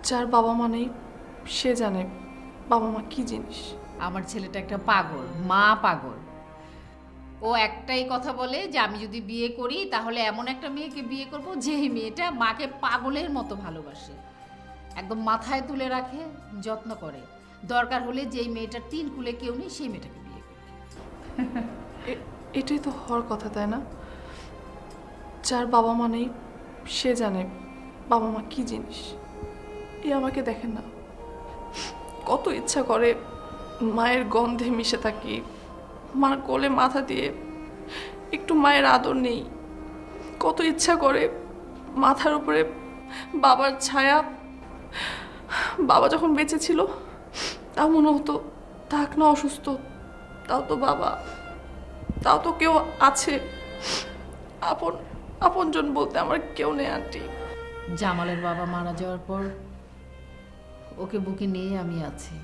যার বাবা মা নেই সে জানে বাবা মা কি জিনিস। আমার ছেলেটা একটা পাগল, মা পাগল। ও একটাই কথা বলে যে আমি যদি বিয়ে করি তাহলে এমন একটা মেয়েকে বিয়ে করব যে মেয়েটা মাকে পাগলের মতো ভালোবাসে, একদম মাথায় তুলে রাখে, যত্ন করে। দরকার হলে যেই মেয়েটার তিন কুলে কেউ নেই সেই মেয়েটাকে বিয়ে করে। এটাই তো হওয়ার কথা, তাই না? যার বাবা মা নেই সে জানে বাবা মা কি জিনিস। আমাকে দেখেন না, কত ইচ্ছা করে মায়ের গন্ধে মিশে থাকি, মার কোলে মাথা দিয়ে একটু মায়ের আদর নেই। কত ইচ্ছা করে মাথার উপরে বাবার ছায়া। বাবা যখন বেঁচে ছিল তা মনে হতো থাক না, অসুস্থ তাও তো বাবা, তাও তো কেউ আছে। আপন আপনজন বলতে আমার কেউ নেই আন্টি। জামালের বাবা মারা যাওয়ার পর ওকে বুকে নিয়ে আমি আছি।